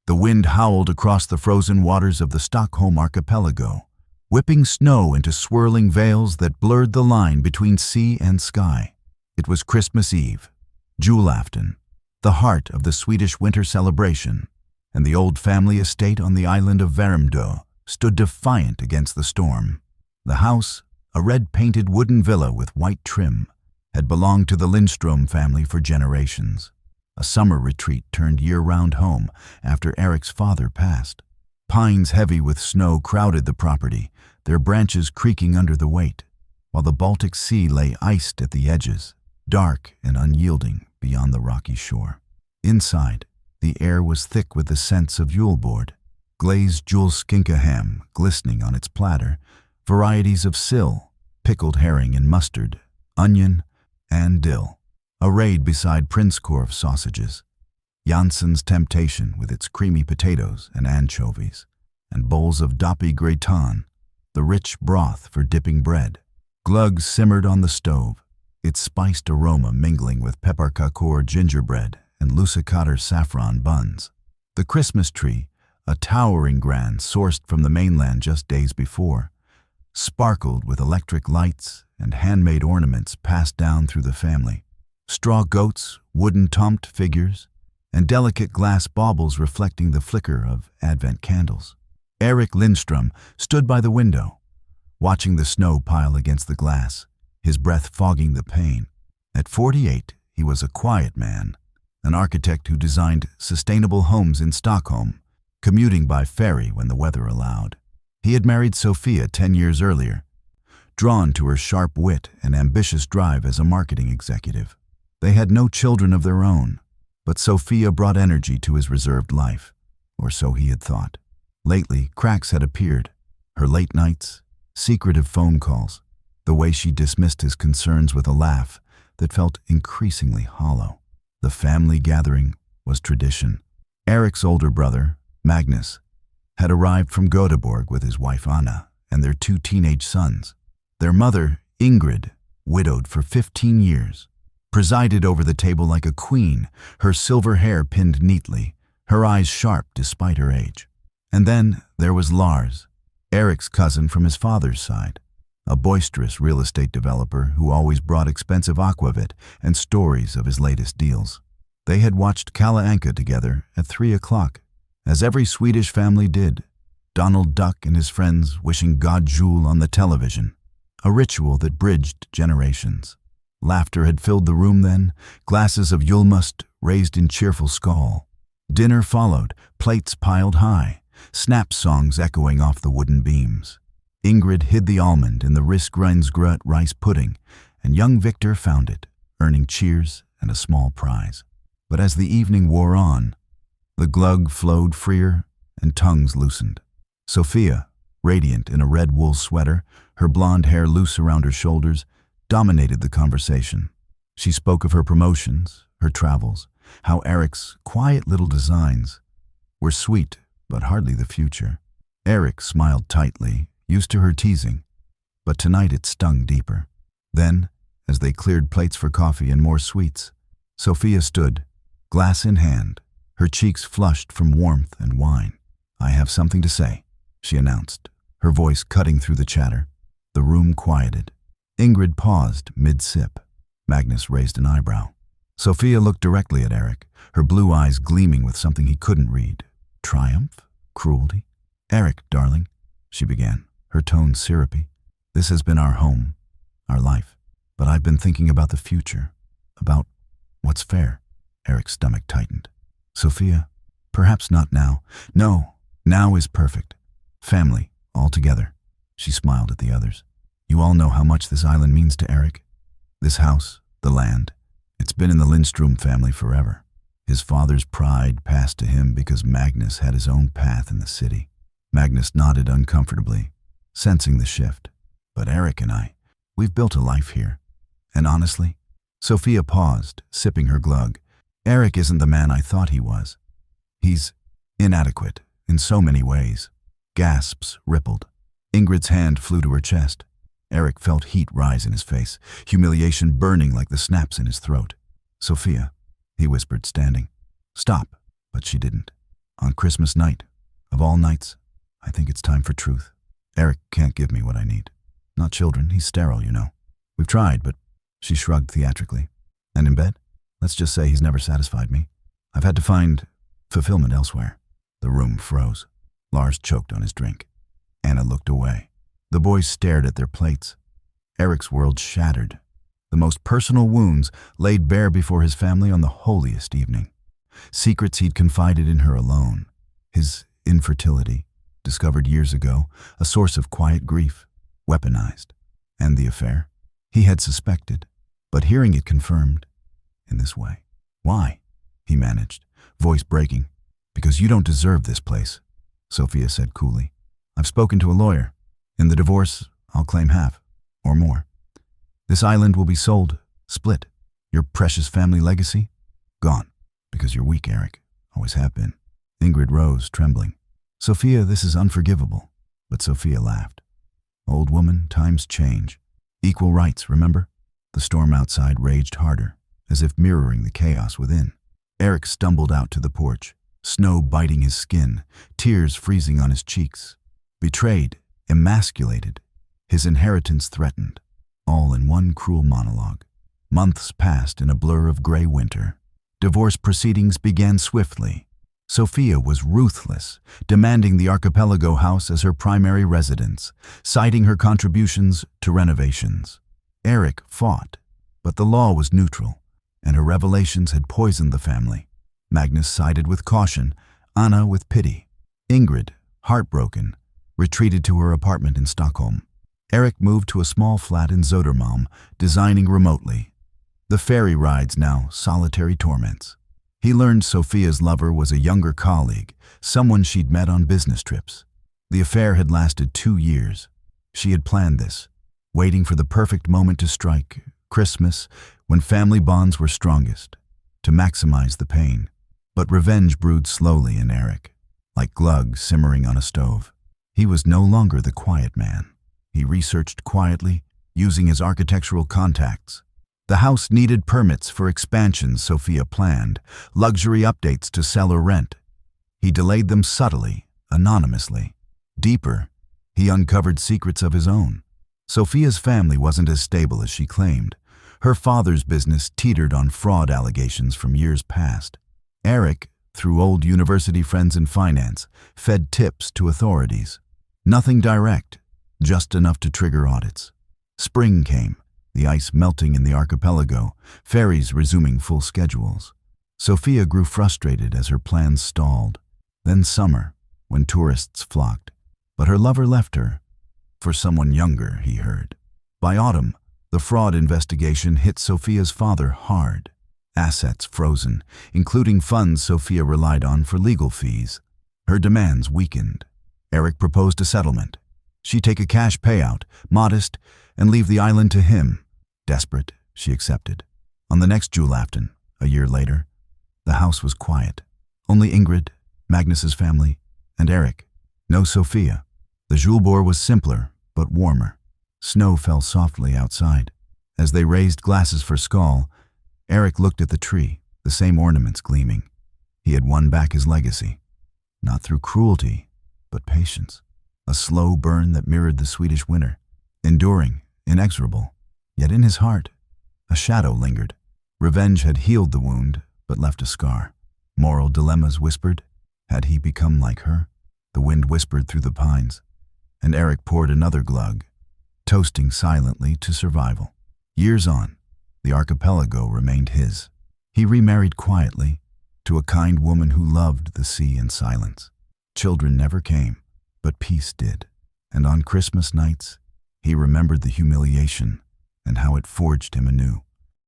The wind howled across the frozen waters of the Stockholm archipelago, whipping snow into swirling veils that blurred the line between sea and sky. It was Christmas Eve, Julafton, the heart of the Swedish winter celebration, and the old family estate on the island of Värmdö stood defiant against the storm. The house, a red-painted wooden villa with white trim, had belonged to the Lindström family for generations. A summer retreat turned year-round home after Eric's father passed. Pines heavy with snow crowded the property, their branches creaking under the weight, while the Baltic Sea lay iced at the edges, dark and unyielding beyond the rocky shore. Inside, the air was thick with the scents of julebord, glazed juleskinka ham glistening on its platter, varieties of sill, pickled herring and mustard, onion, and dill, arrayed beside Prinskorv sausages, Jansson's Temptation with its creamy potatoes and anchovies, and bowls of doppy gratin, the rich broth for dipping bread. Glögg simmered on the stove, its spiced aroma mingling with pepparkakor gingerbread and lussekatter saffron buns. The Christmas tree, a towering grand sourced from the mainland just days before, sparkled with electric lights and handmade ornaments passed down through the family. Straw goats, wooden tomt figures, and delicate glass baubles reflecting the flicker of Advent candles. Erik Lindström stood by the window, watching the snow pile against the glass, his breath fogging the pain. At 48, he was a quiet man, an architect who designed sustainable homes in Stockholm, commuting by ferry when the weather allowed. He had married Sophia 10 years earlier, drawn to her sharp wit and ambitious drive as a marketing executive. They had no children of their own, but Sophia brought energy to his reserved life, or so he had thought. Lately, cracks had appeared, her late nights, secretive phone calls, the way she dismissed his concerns with a laugh that felt increasingly hollow. The family gathering was tradition. Eric's older brother, Magnus, had arrived from Göteborg with his wife Anna and their 2 teenage sons. Their mother, Ingrid, widowed for 15 years, presided over the table like a queen, her silver hair pinned neatly, her eyes sharp despite her age. And then there was Lars, Eric's cousin from his father's side, a boisterous real estate developer who always brought expensive aquavit and stories of his latest deals. They had watched Kalle Anka together at 3 o'clock, as every Swedish family did, Donald Duck and his friends wishing God Jul on the television, a ritual that bridged generations. Laughter had filled the room then, glasses of julmust raised in cheerful skål. Dinner followed, plates piled high, snap songs echoing off the wooden beams. Ingrid hid the almond in the risgrynsgröt rice pudding, and young Victor found it, earning cheers and a small prize. But as the evening wore on, the glögg flowed freer and tongues loosened. Sophia, radiant in a red wool sweater, her blonde hair loose around her shoulders, dominated the conversation. She spoke of her promotions, her travels, how Eric's quiet little designs were sweet but hardly the future. Eric smiled tightly, used to her teasing, but tonight it stung deeper. Then, as they cleared plates for coffee and more sweets, Sophia stood, glass in hand, her cheeks flushed from warmth and wine. "I have something to say," she announced, her voice cutting through the chatter. The room quieted. Ingrid paused mid-sip. Magnus raised an eyebrow. Sophia looked directly at Eric, her blue eyes gleaming with something he couldn't read. Triumph? Cruelty? "Eric, darling," she began, her tone syrupy. "This has been our home, our life. But I've been thinking about the future, about what's fair." Eric's stomach tightened. "Sophia, perhaps not now. No, now is perfect. Family, all together." She smiled at the others. "You all know how much this island means to Eric. This house, the land. It's been in the Lindström family forever. His father's pride passed to him because Magnus had his own path in the city." Magnus nodded uncomfortably, sensing the shift. "But Eric and I, we've built a life here. And honestly," Sophia paused, sipping her glögg, "Eric isn't the man I thought he was. He's inadequate in so many ways." Gasps rippled. Ingrid's hand flew to her chest. Eric felt heat rise in his face, humiliation burning like the snaps in his throat. "Sophia," he whispered, standing. "Stop." But she didn't. On Christmas night, of all nights, I think it's time for truth. Eric can't give me what I need. Not children, he's sterile, you know. We've tried, but she shrugged theatrically. And in bed? Let's just say he's never satisfied me. I've had to find fulfillment elsewhere. The room froze. Lars choked on his drink. Anna looked away. The boys stared at their plates. Eric's world shattered. The most personal wounds laid bare before his family on the holiest evening. Secrets he'd confided in her alone. His infertility, discovered years ago, a source of quiet grief, weaponized. And the affair? He had suspected, but hearing it confirmed in this way. Why? He managed, voice breaking. Because you don't deserve this place, Sophia said coolly. I've spoken to a lawyer. In the divorce, I'll claim half, or more. This island will be sold, split. Your precious family legacy? Gone. Because you're weak, Eric. Always have been. Ingrid rose, trembling. Sophia, this is unforgivable. But Sophia laughed. Old woman, times change. Equal rights, remember? The storm outside raged harder, as if mirroring the chaos within. Eric stumbled out to the porch, snow biting his skin, tears freezing on his cheeks. Betrayed, emasculated, his inheritance threatened, all in one cruel monologue. Months passed in a blur of gray winter. Divorce proceedings began swiftly. Sophia was ruthless, demanding the archipelago house as her primary residence, citing her contributions to renovations. Eric fought, but the law was neutral, and her revelations had poisoned the family. Magnus sided with caution, Anna with pity. Ingrid, heartbroken, retreated to her apartment in Stockholm. Eric moved to a small flat in Södermalm, designing remotely. The ferry rides now solitary torments. He learned Sophia's lover was a younger colleague, someone she'd met on business trips. The affair had lasted 2 years. She had planned this, waiting for the perfect moment to strike, Christmas, when family bonds were strongest, to maximize the pain. But revenge brewed slowly in Eric, like glug simmering on a stove. He was no longer the quiet man. He researched quietly, using his architectural contacts. The house needed permits for expansions Sophia planned, luxury updates to sell or rent. He delayed them subtly, anonymously. Deeper, he uncovered secrets of his own. Sophia's family wasn't as stable as she claimed. Her father's business teetered on fraud allegations from years past. Eric, through old university friends in finance, fed tips to authorities. Nothing direct, just enough to trigger audits. Spring came, the ice melting in the archipelago, ferries resuming full schedules. Sophia grew frustrated as her plans stalled. Then summer, when tourists flocked. But her lover left her. For someone younger, he heard. By autumn, the fraud investigation hit Sophia's father hard. Assets frozen, including funds Sophia relied on for legal fees. Her demands weakened. Eric proposed a settlement. She'd take a cash payout, modest, and leave the island to him. Desperate, she accepted. On the next Jule afton, a year later, the house was quiet. Only Ingrid, Magnus's family, and Eric. No Sophia. The Julebord was simpler, but warmer. Snow fell softly outside. As they raised glasses for Skål, Eric looked at the tree, the same ornaments gleaming. He had won back his legacy. Not through cruelty, but patience. A slow burn that mirrored the Swedish winter. Enduring, inexorable. Yet in his heart, a shadow lingered. Revenge had healed the wound, but left a scar. Moral dilemmas whispered. Had he become like her? The wind whispered through the pines, and Eric poured another glug, toasting silently to survival. Years on, the archipelago remained his. He remarried quietly, to a kind woman who loved the sea and silence. Children never came, but peace did. And on Christmas nights, he remembered the humiliation and how it forged him anew.